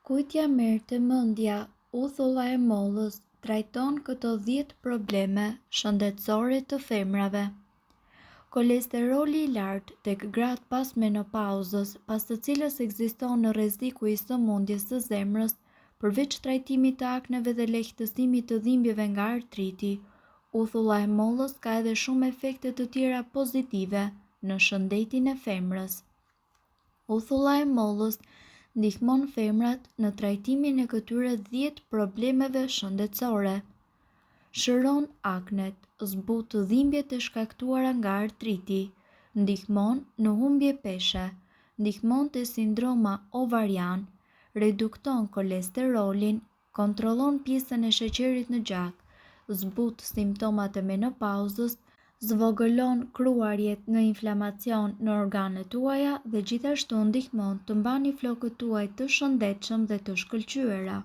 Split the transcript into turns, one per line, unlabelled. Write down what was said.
Kujtja merr të mendja uthulla e mollës trajton këto 10 probleme shëndetësore të femrave. Kolesteroli i lartë tek gratë pas menopauzës, pas të cilës ekziston rreziku i sëmundjes së zemrës, përveç trajtimit të akneve dhe lehtësimit të dhimbjeve nga artriti, uthulla e mollës ka edhe shumë efekte të tjera pozitive në shëndetin e femrës. Uthulla e mollës ndihmon femrat në trajtimin e këtyre 10 problemeve shëndetësore. Shëron aknet, zbut dhimbjet e shkaktuara nga artriti, ndihmon në humbje peshe, ndihmon te sindroma ovarian, redukton kolesterolin, kontrollon pjesën e sheqerit në gjak, zbut simptomat e menopauzës, zvogëlon kruarjet në inflamacion në organet tuaja dhe gjithashtu ndihmon të mbani flokët tuaj të shëndetshëm dhe të shkëlqyera.